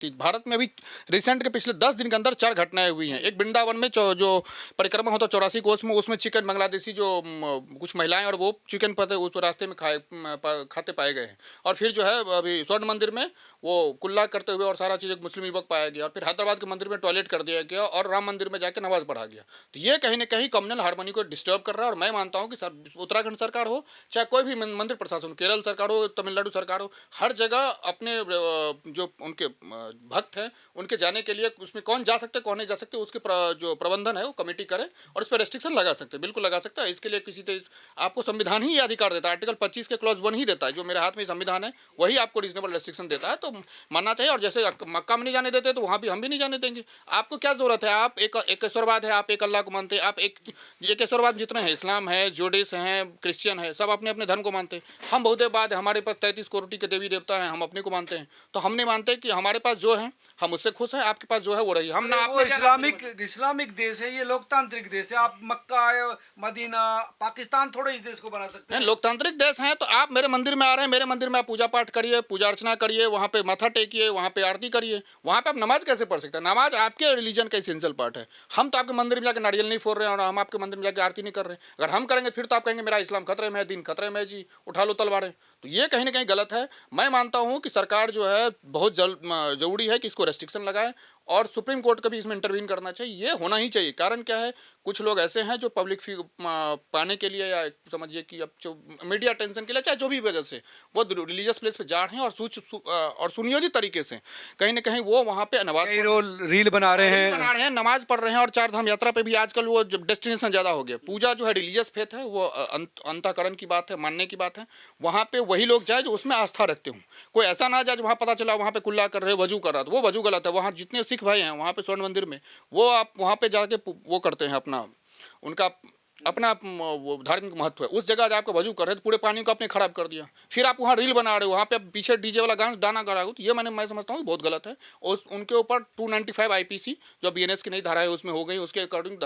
भारत में अभी रिसेंट के पिछले 10 दिन के अंदर 4 घटनाएं हुई हैं। एक वृंदावन में जो परिक्रमा होता 84 कोस में, उसमें चिकन बांग्लादेशी जो कुछ महिलाएं और वो चिकन पते उस रास्ते में खाते पाए गए हैं। और फिर जो है अभी स्वर्ण मंदिर में वो कुल्ला करते हुए और सारा चीज़ एक मुस्लिम युवक पाया गया। और फिर हैदराबाद के मंदिर में टॉयलेट कर दिया गया और राम मंदिर में जाकर नमाज पढ़ा गया। तो ये कहीं ना कहीं कम्युनल हार्मनी को डिस्टर्ब कर रहा है। और मैं मानता हूँ कि उत्तराखंड सरकार हो चाहे कोई भी मंदिर प्रशासन, केरल सरकार हो, तमिलनाडु सरकार हो, हर जगह अपने जो उनके भक्त हैं उनके जाने के लिए उसमें कौन जा सकते कौन नहीं जा सकते उसके जो प्रबंधन है वो कमेटी करे और उस पर रेस्ट्रिक्शन लगा सकते हैं, बिल्कुल लगा सकता है। इसके लिए आपको संविधान ही ये अधिकार देता है, आर्टिकल 25 के क्लॉज 1 ही देता है, जो मेरे हाथ में संविधान है वही आपको रीजनेबल रेस्ट्रिक्शन देता है, तो मानना चाहिए। और जैसे मक्का में नहीं जाने देते तो वहाँ भी हम भी नहीं जाने देंगे। आपको क्या जरूरत है? आप एक ईश्वरवाद है, आप एक अल्लाह को मानते हैं, आप एक ईश्वरवाद जितने हैं, इस्लाम है, जूडिस हैं, क्रिश्चियन है, सब अपने अपने धर्म को मानते हैं। हम बहुत देर बाद हमारे पास 33 करोड़ के देवी देवता हैं, हम अपने को मानते हैं। तो हम नहीं मानते कि हमारे पास जो है हम उससे खुश हैं, आपके पास जो है वो रही। हम ना वो इस्लामिक देश है, ये लोकतांत्रिक देश है। आप मक्का मदीना पाकिस्तान थोड़े इस देश को बना सकते हैं। लोकतांत्रिक देश हैं तो आप मेरे मंदिर में आ रहे हैं, मेरे मंदिर में आप पूजा पाठ करिए, पूजा अर्चना करिए, वहाँ पे माथा टेकिए, वहाँ पे आरती करिए। वहाँ पे आप नमाज कैसे पढ़ सकते हैं? नमाज आपके रिलीजन का एसेंशियल पार्ट है। हम तो आपके मंदिर में जाकर नारियल नहीं फोड़ रहे हैं और हम आपके मंदिर में जाकर आरती नहीं कर रहे हैं। अगर हम करेंगे फिर तो आप कहेंगे मेरा इस्लाम खतरे में है, दीन खतरे में है जी, उठा लो तलवारें। तो ये कहीं ना कहीं गलत है। मैं मानता हूँ कि सरकार जो है बहुत जरूरी है कि इसको रेस्ट्रिक्शन लगाए और सुप्रीम कोर्ट का भी इसमें इंटरवीन करना चाहिए। ये होना ही चाहिए। कारण क्या है, कुछ लोग ऐसे हैं जो पब्लिक पाने के लिए या समझिए कि अब जो मीडिया अटेंशन के लिए चाहे जो भी वजह से वो रिलीजियस प्लेस पे जा रहे हैं और सुनियोजित तरीके से कहीं ना कहीं वो वहाँ पे नमाज रील बना रहे हैं, नमाज पढ़ रहे हैं। और 4 धाम यात्रा पे भी आजकल वो डेस्टिनेशन ज़्यादा हो गया। पूजा जो है रिलीजियस फेथ है, वो अंतःकरण की बात है, मानने की बात है। वहाँ पे वही लोग जाए जो उसमें आस्था रखते हों। कोई ऐसा ना जाए वहाँ पता चला वहाँ पे कुल्ला कर रहे, वजू कर रहा, तो वो वजू गलत है। वहाँ जितने सिख भाई हैं वहाँ पे स्वर्ण मंदिर में, वो आप वहाँ पे जाके वो करते हैं, अपना उनका अपना वो धार्मिक महत्व है। उस जगह जब आपको वजू कर रहे तो पूरे पानी को आपने खराब कर दिया। फिर आप वहाँ रील बना रहे हो, वहाँ पे पीछे डीजे वाला गाना गा रहे हो। तो ये मैं समझता हूँ बहुत गलत है। और उनके ऊपर 295 IPC जो BNS की नई धारा है उसमें हो गई, उसके अकॉर्डिंग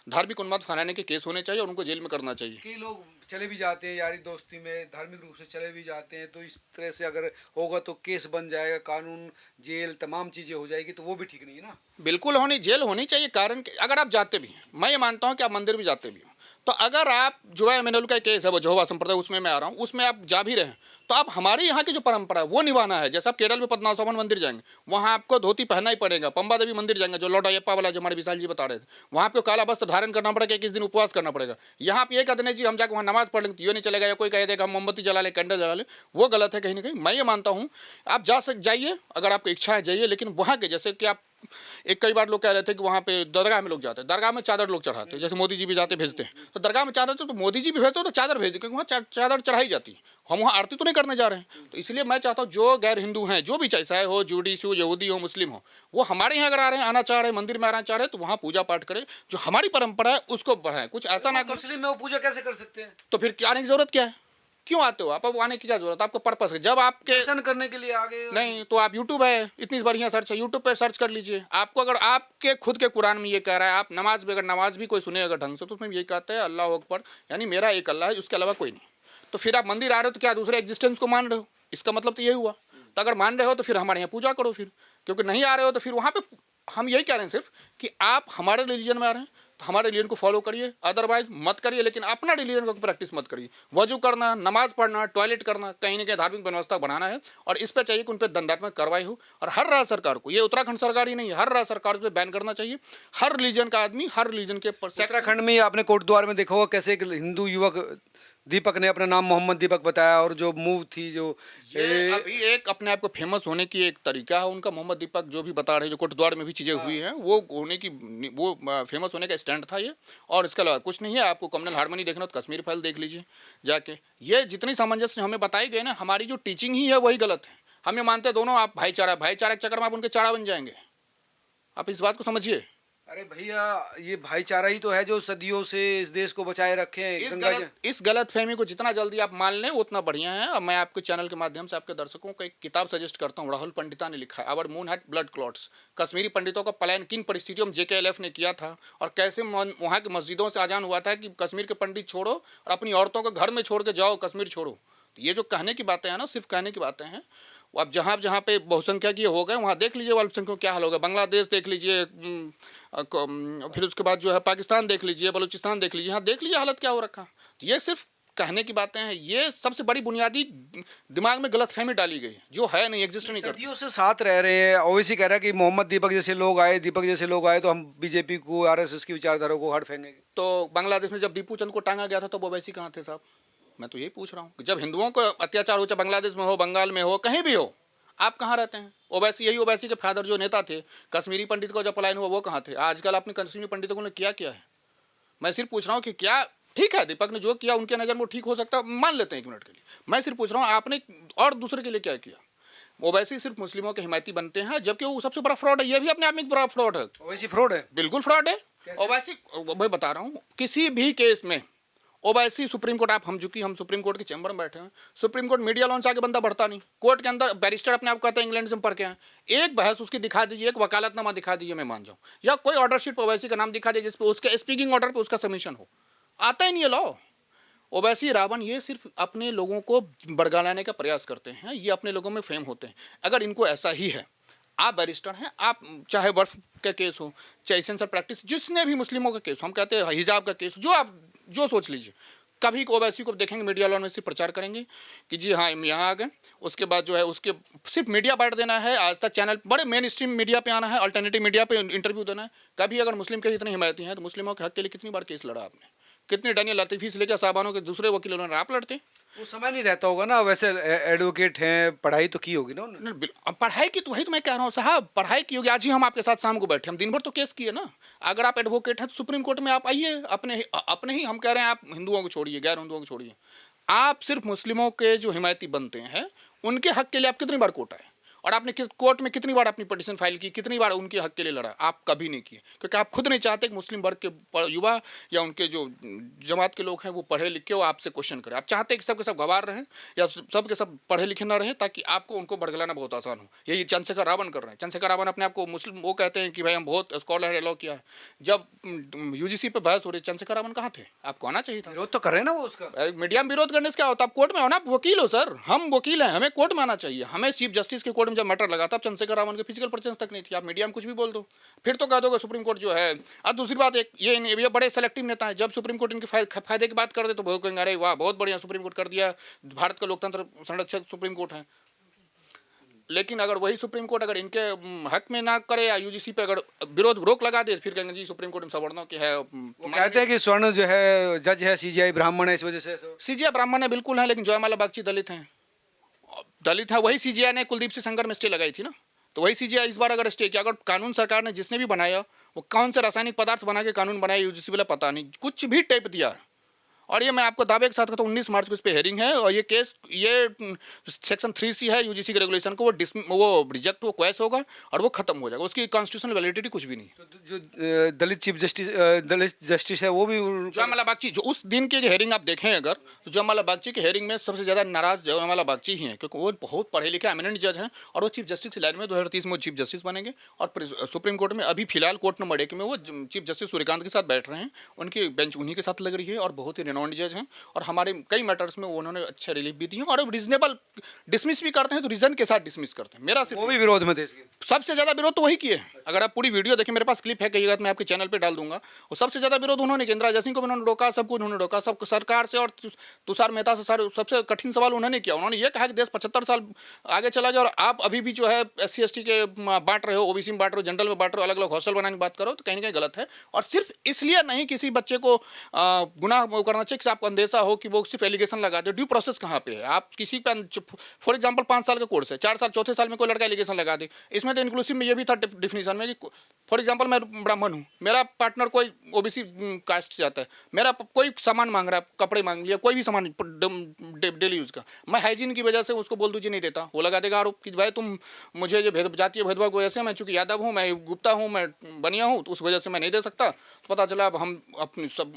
धार्मिक उन्माद फैलाने के केस होने चाहिए और उनको जेल में करना चाहिए। कई लोग चले भी जाते हैं यारी दोस्ती में, धार्मिक रूप से चले भी जाते हैं, तो इस तरह से अगर होगा तो केस बन जाएगा, कानून, जेल, तमाम चीज़ें हो जाएगी, तो वो भी ठीक नहीं है ना। बिल्कुल जेल होनी चाहिए। कारण अगर आप जाते भी हैं, मैं ये मानता हूँ कि आप मंदिर भी जाते भी हो, तो अगर आप जो एमएनएल का केस है वो जोहवा संप्रदाय उसमें मैं आ रहा हूँ, उसमें आप जा भी रहे हैं तो आप हमारे यहाँ की जो परंपरा है वो निभाना है। जैसे आप केरल में पद्मनाभस्वामी मंदिर जाएंगे, वहाँ आपको धोती पहनना ही पड़ेगा। पंबा देवी मंदिर जाएंगे, जो लॉर्ड अयप्पा वाला जो हमारे विशाल जी बता रहे थे, वहाँ आपको काला वस्त्र धारण करना पड़ेगा, 21 दिन उपवास करना पड़ेगा। यहाँ आप ये कहते नहीं जी हम जाकर वहाँ नमाज पढ़ लेंगे तो ये नहीं चलेगा, या कोई कह देगा हम मोमबत्ती जला ले, कैंडल जला ले, वो गलत है कहीं ना कहीं। मैं ये मानता हूँ आप जाइए, अगर आपको इच्छा है जाइए, लेकिन वहाँ के जैसे कि आप कई बार लोग कह रहे थे कि वहाँ पे दरगाह में लोग जाते हैं, दरगाह में चादर लोग चढ़ाते हैं, जैसे मोदी जी भी जाते भेजते हैं। तो दरगाह में चादर तो मोदी जी भी भेजते हो तो चादर भेज दो, क्योंकि वहाँ चादर चढ़ाई जाती है। हम वहाँ आरती तो नहीं करने जा रहे हैं। तो इसलिए मैं चाहता हूँ जो गैर हिंदू हैं, जो भी चाहे हो, जूडिस हो, यहूदी हो, मुस्लिम हो, वो हमारे यहाँ अगर आ रहे हैं, आना चाह रहे हैं, मंदिर में आना चाह रहे हैं, तो वहाँ पूजा पाठ करें, जो हमारी परंपरा है उसको बढ़ाएं। कुछ ऐसा ना कर, मुस्लिम में वो पूजा कैसे कर सकते हैं? तो फिर आने की जरूरत क्या है? क्यों आते हो आप? अब आने की क्या जरूरत? आपका पर्पस है जब आपके दर्शन करने के लिए आगे नहीं, तो आप यूट्यूब है, इतनी बढ़िया सर्च है, यूट्यूब पे सर्च कर लीजिए। आपको अगर आपके खुद के कुरान में ये कह रहा है, आप नमाज भी अगर नमाज भी कोई सुने अगर ढंग से, तो उसमें यही कहता है अल्लाह अकबर, यानी मेरा एक अल्लाह है, उसके अलावा कोई नहीं। तो फिर आप मंदिर आ रहे हो तो क्या दूसरे एग्जिस्टेंस को मान रहे हो? इसका मतलब तो यही हुआ। तो अगर मान रहे हो तो फिर हमारे यहाँ पूजा करो, फिर क्योंकि नहीं आ रहे हो तो फिर वहाँ पे हम यही कह रहे हैं सिर्फ कि आप हमारे रिलीजन में आ रहे हैं तो हमारे रिलीजन को फॉलो करिए, अदरवाइज मत करिए, लेकिन अपना रिलीजन को प्रैक्टिस मत करिए। वजू करना, नमाज पढ़ना, टॉयलेट करना, कहीं ना कहीं धार्मिक व्यवस्था बनाना है और इस पर चाहिए कि उन पर दंडात्मक कार्रवाई हो। और हर राज्य सरकार को, ये उत्तराखंड सरकार ही नहीं, हर राज्य सरकार को बैन करना चाहिए। हर रिलीजन का आदमी, हर रिलीजन के उत्तराखंड में आपने कोटद्वार में देखा होगा कैसे एक हिंदू युवक दीपक ने अपना नाम मोहम्मद दीपक बताया, और जो मूव थी जो ये अभी एक अपने आप को फेमस होने की एक तरीका है उनका। मोहम्मद दीपक जो भी बता रहे हैं, जो कोटद्वार में भी चीज़ें हुई हैं, वो होने की, वो फेमस होने का स्टैंड था ये, और इसके अलावा कुछ नहीं है। आपको कम्युनल हार्मनी देखना तो कश्मीर फाइल देख लीजिए जाके। ये जितनी सामंजस्य हमें बताई गई ना, हमारी जो टीचिंग ही है वही गलत है। हम ये मानते दोनों आप भाईचारा के चक्कर में आप उनके चारा बन जाएंगे। आप इस बात को समझिए। अरे भैया, ये भाईचारा ही तो है जो सदियों से इस देश को बचाए रखे हैं। इस गलत फहमी को जितना जल्दी आप मान लें उतना बढ़िया है। अब मैं आपके चैनल के माध्यम से आपके दर्शकों को एक किताब सजेस्ट करता हूँ। राहुल पंडिता ने लिखा है our moon had blood clots. Kashmiri पंडितों का पलायन किन परिस्थितियों में JKLF ने किया था और कैसे वहाँ की मस्जिदों से आजान हुआ था कि कश्मीर के पंडित छोड़ो और अपनी औरतों को घर में छोड़ के जाओ, कश्मीर छोड़ो। तो ये जो कहने की बातें हैं ना, सिर्फ कहने की बातें हैं, अब जहाँ जहाँ पे बहुसंख्यक ये हो गए वहाँ देख लीजिए अल्पसंख्यकों क्या हाल होगा। बांग्लादेश देख लीजिए, फिर उसके बाद जो है पाकिस्तान देख लीजिए, बलूचिस्तान देख लीजिए, यहाँ देख लीजिए हालत क्या हो रखा। तो ये सिर्फ कहने की बातें हैं, ये सबसे बड़ी बुनियादी दिमाग में गलतफहमी डाली गई है, जो है नहीं, एग्जिस्ट नहीं करती। सदियों से साथ रह रहे हैं। ओवैसी कह रहा है कि मोहम्मद दीपक जैसे लोग आए, दीपक जैसे लोग आए तो हम बीजेपी को, आरएसएस की विचारधारा को हट फेंकेंगे। तो बांग्लादेश में जब दीपू चंद को टांगा गया था तो ओवैसी कहाँ थे साहब? मैं तो यही पूछ रहा हूँ कि जब हिंदुओं को अत्याचार हो, चाहे बांग्लादेश में हो, बंगाल में हो, कहीं भी हो, आप कहाँ रहते हैं? ओवैसी, यही ओवैसी के फादर जो नेता थे, कश्मीरी पंडित को जब पलायन हुआ वो कहाँ थे? आजकल आपने कश्मीरी पंडितों को क्या किया है? मैं सिर्फ पूछ रहा हूँ कि क्या ठीक है, दीपक ने जो किया उनके नज़र में वो ठीक हो सकता है, मान लेते हैं एक मिनट के लिए। मैं सिर्फ पूछ रहा हूँ आपने और दूसरे के लिए क्या किया? ओवैसी सिर्फ मुस्लिमों के हिमायती बनते हैं, जबकि वो सबसे बड़ा फ्रॉड है। ये भी अपने आप में एक बड़ा फ्रॉड है। ओवैसी फ्रॉड है, बिल्कुल फ्रॉड है ओवैसी। मैं बता रहा हूँ, किसी भी केस में ओवैसी सुप्रीम कोर्ट, आप हम सुप्रीम कोर्ट के चैम्बर में बैठे हैं, सुप्रीम कोर्ट मीडिया लॉन्च आके बंदा बढ़ता नहीं। कोर्ट के अंदर बैरिस्टर अपने आप कहते हैं इंग्लैंड से पढ़ के हैं, एक बहस उसकी दिखा दीजिए, एक वकालतनामा दिखा दीजिए, मैं मान जाऊँ, या कोई ऑर्डर शीट ओवैसी का नाम दिखा दीजिए जिसपे उसके स्पीकिंग ऑर्डर पे उसका सबमिशन हो, आता ही नहीं है लॉ। ओवैसी रावण ये सिर्फ अपने लोगों को बड़गालाने का प्रयास करते हैं, ये अपने लोगों में फेम होते हैं। अगर इनको ऐसा ही है, आप बैरिस्टर हैं, आप चाहे वर्ष का केस हो, चाहे सेंसर प्रैक्टिस, जिसने भी मुस्लिमों का केस, हम कहते हैं हिजाब का केस, जो आप जो सोच लीजिए, कभी ओवैसी को देखेंगे मीडिया लॉन में सिर्फ प्रचार करेंगे कि जी हाँ हम यहाँ आ गए। उसके बाद जो है उसके सिर्फ मीडिया बांट देना है, आज तक चैनल बड़े मेन स्ट्रीम मीडिया पे आना है, अल्टरनेटिव मीडिया पे इंटरव्यू देना है। कभी अगर मुस्लिम के इतने हिमायती हैं तो मुस्लिमों के हक के लिए कितनी बार केस लड़ा आपने? कितने डैनियल लतीफ़ी से लेकर साहबानों के दूसरे वकीलों ने आप लड़ते? वो समय नहीं रहता होगा ना। वैसे एडवोकेट हैं, पढ़ाई तो की होगी ना उन्होंने। अब पढ़ाई की तो वही तो मैं कह रहा हूँ साहब, पढ़ाई की होगी। आज ही हम आपके साथ शाम को बैठे, हम दिन भर तो केस किए ना। अगर आप एडवोकेट हैं तो सुप्रीम कोर्ट में आप आइए, अपने ही हम कह रहे हैं, आप हिंदुओं को छोड़िए, गैर हिंदुओं को छोड़िए, आप सिर्फ मुस्लिमों के जो हिमायती बनते हैं उनके हक के लिए आप कितनी बार कोर्ट आए, और आपने कोर्ट में कितनी बार अपनी पिटीशन फाइल की, कितनी बार उनके हक के लिए लड़ा? आप कभी नहीं किए, क्योंकि आप खुद नहीं चाहते कि मुस्लिम वर्ग के युवा या उनके जो जमात के लोग हैं वो पढ़े लिखे वो आपसे क्वेश्चन करें। आप चाहते हैं कि सबके सब गवार रहें या सबके सब पढ़े लिखे ना रहें, ताकि आपको उनको बड़गलाना बहुत आसान हो। यही चंद्रशेखर रावण कर रहे हैं। चंद्रशेखर रावण अपने आप को मुस्लिम वो कहते हैं कि भाई हम बहुत स्कॉलर है, लॉ किया है। जब यूजीसी पे बहस हो रही, चंद्रशेखर रावण कहाँ थे? आपको आना चाहिए था। विरोध तो कर रहे हैं ना वो उसका। मीडिया में विरोध करने से क्या होता है? आप कोर्ट में हो ना, आप वकील हो सर, हम वकील हैं, हमें कोर्ट में आना चाहिए। हमें चीफ जस्टिस के कोर्ट में जब मैटर लगा था, चंद्रशेखर रावण के फिजिकल प्रेजेंस तक नहीं थी। आप मीडिया में कुछ भी बोल दो, फिर तो कह दोगे सुप्रीम कोर्ट जो है। और दूसरी बात, एक ये बड़े सेलेक्टिव नेता है, जब सुप्रीम कोर्ट इनके फायदे की बात कर दे तो बहुत कहेंगे अरे वाह बहुत बढ़िया सुप्रीम कोर्ट कर दिया, भारत का लोकतंत्र संरक्षक सुप्रीम कोर्ट है। लेकिन अगर वही सुप्रीम कोर्ट अगर इनके हक में ना करे या यूजीसी पे अगर विरोध रोक लगा दे, फिर कहेंगे जी सुप्रीम कोर्ट में सवर्णों की है। वो कहते हैं कि स्वर्ण जो है जज है, सीजीआई ब्राह्मण है, इस वजह से। सीजीआई ब्राह्मण है बिल्कुल है, लेकिन जयमाला बागची दलित हैं, दलित है। वही सीजीआई ने कुलदीप सिंह सेंगर में स्टे लगाई थी ना, तो वही सीजीआई इस बार अगर स्टे किया, अगर कानून सरकार ने जिसने भी बनाया वो कौन से रासायनिक पदार्थ बना के कानून बनाया यूजीसी वाला पता नहीं, कुछ भी टेप दिया। और ये मैं आपको दावे के साथ कहता हूँ 19 मार्च को इस पे हेयरिंग है, और ये केस ये सेक्शन 3C है यूजीसी के रेगुलेशन को, वो रिजेक्ट वो क्वेश होगा और वो खत्म हो जाएगा, उसकी कॉन्स्टिट्यूशनल वैलिडिटी कुछ भी नहीं। तो जो दलित चीफ जस्टिस दलित जस्टिस है वो भी जयमाला बागची, जो उस दिन की हेयरिंग आप देखें अगर, तो जयमाला बागची की हेयरिंग में सबसे ज़्यादा नाराज जयमाला बागची ही हैं, क्योंकि वो बहुत पढ़े लिखे एमिनेंट जज हैं, और वो चीफ जस्टिस की लाइन में 2030 में वो चीफ जस्टिस बनेंगे। और सुप्रीम कोर्ट में अभी फिलहाल कोर्ट नंबर 1 में वो चीफ जस्टिस सूर्यकांत के साथ बैठ रहे हैं, उनकी बेंच उन्हीं के साथ लग रही है, और बहुत ही रिनाउंड जज हैं, और हमारे कई मैटर्स में उन्होंने अच्छा रिलीफ भी दिए, और अब रीजनेबल डिसमिस भी करते हैं तो रीजन के साथ डिसमिस करते हैं। मेरा वो भी विरोध में थे इसके। सबसे ज़्यादा विरोध तो वही किए। अगर आप पूरी वीडियो देखें, मेरे पास क्लिप है, कई मैं आपके चैनल पे डाल दूंगा, और सबसे ज़्यादा विरोध उन्होंने इंदिरा जयसिंह को उन्होंने रोका, सबको उन्होंने रोका, सब सरकार से और तुषार मेहता से सबसे कठिन सवाल उन्होंने किया। उन्होंने ये कहा कि देश 75 साल आगे चला गया और आप अभी भी जो है SC ST के बांट रहे हो, OBC में बांट रहे हो, जनरल में बांट रहे हो, अलग अलग हॉस्टल बनाने की बात करो, तो कहीं ना कहीं गलत है। और सिर्फ इसलिए नहीं किसी बच्चे को गुनाह करना चाहिए कि आपको अंदेशा हो कि वो सिर्फ एलिगेशन लगा दे। ड्यू प्रोसेस कहाँ पे है? आप किसी पे फॉर एग्जाम्पल 5 साल का कोर्स है, 4 साल चौथे साल में कोई लड़का एलिगेशन लगा दे, इसमें तो इंक्लूसिव में ये भी था डिफिनीशन में कि फॉर एग्जाम्पल मैं ब्राह्मण हूँ, मेरा पार्टनर कोई OBC कास्ट से आता है, मेरा कोई सामान मांग रहा है, कपड़े मांग लिया, कोई भी सामान डेली यूज़ का, मैं हाइजीन की वजह से उसको बोल दूँ जी नहीं देता, वो लगा देगा आरोप कि भाई तुम मुझे ये जातीय भेदभाव की वजह से, मैं चूँकि यादव हूँ, मैं गुप्ता हूँ, मैं बनिया हूँ, तो उस वजह से मैं नहीं दे सकता। तो पता चला अब हम अपनी सब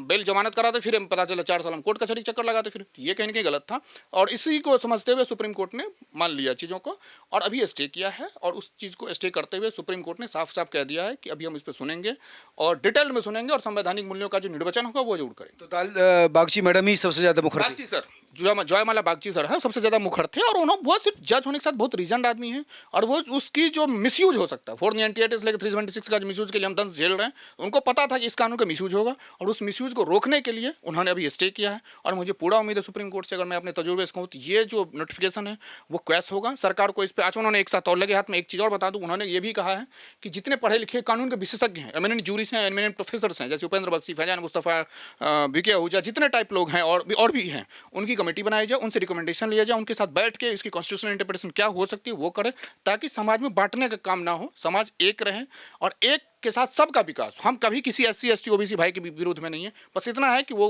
बेल जमानत कराते, फिर पता चला 4 साल हम कोर्ट कचहरी चक्कर लगाते, फिर ये कहीं ना कहीं गलत था। और इसी को समझते हुए सुप्रीम कोर्ट ने मान लिया चीज़ों को, और अभी स्टे किया है, और उस चीज़ को स्टे करते हुए सुप्रीम कोर्ट ने साफ साफ कह दिया है कि अभी हम इस पर सुनेंगे और डिटेल में सुनेंगे, और संवैधानिक मूल्यों का जो निर्वचन होगा वो जरूर करेंगे। तो बागची मैडम ही सबसे ज्यादा मुखर थी। बागची सर जयमाला बागची सर है, सबसे ज़्यादा मुखर थे और उन्होंने बहुत सिर्फ जज होने के साथ बहुत रीजन आदमी हैं और वो उसकी जो मिसयूज हो सकता है 498 से लेकर 376 का जो मिसयूज के लिए हम दंड झेल रहे हैं, उनको पता था कि इस कानून का मिसयूज होगा और उस मिसयूज को रोकने के लिए उन्होंने अभी स्टे किया है। और मुझे पूरा उम्मीद है सुप्रीम कोर्ट से, अगर मैं अपने तजुर्बे से कहूँ तो ये जो नोटिफिकेशन है वो क्रैश होगा। सरकार को इस पर आज उन्होंने एक साथ और लगे हाथ में एक चीज़ और बता दूँ, उन्होंने ये भी कहा है कि जितने पढ़े लिखे कानून के विशेषज्ञ हैं, एमिनेंट जूरीस हैं, एमिनेंट प्रोफेसर हैं, जैसे उपेंद्र बख्शी, फैजान मुस्तफ़ा, बीके आहूजा, जितने टाइप लोग हैं और भी हैं, उनकी कमेटी बनाई जाए, उनसे रिकमेंडेशन लिया जाए, उनके साथ बैठ के इसकी कॉन्स्टिट्यूशनल इंटरप्रिटेशन क्या हो सकती है वो करें, ताकि समाज में बांटने का काम ना हो, समाज एक रहे और एक के साथ सबका विकास। हम कभी किसी SC ST OBC भाई के विरोध में नहीं है, बस इतना है कि वो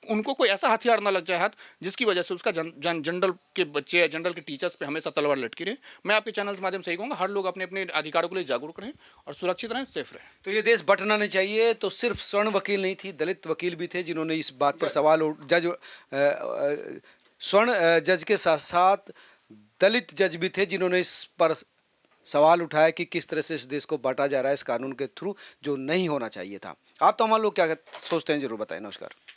उनको कोई ऐसा हथियार ना लग जाए हाथ जिसकी वजह से उसका जनरल के बच्चे या जनरल के टीचर्स पे हमेशा तलवार लटकी रहे। मैं आपके चैनल के माध्यम से यही कहूँगा, हर लोग अपने अपने अधिकारों के लिए जागरूक रहें और सुरक्षित रहें, सेफ रहें। तो ये देश बंटना नहीं चाहिए। तो सिर्फ स्वर्ण वकील नहीं थी, दलित वकील भी थे जिन्होंने इस बात पर सवाल स्वर्ण जज के साथ साथ दलित जज भी थे जिन्होंने इस पर सवाल उठाया कि किस तरह से इस देश को बांटा जा रहा है इस कानून के थ्रू, जो नहीं होना चाहिए था। आप तो हमारे लोग क्या सोचते हैं, जरूर बताएं। नमस्कार।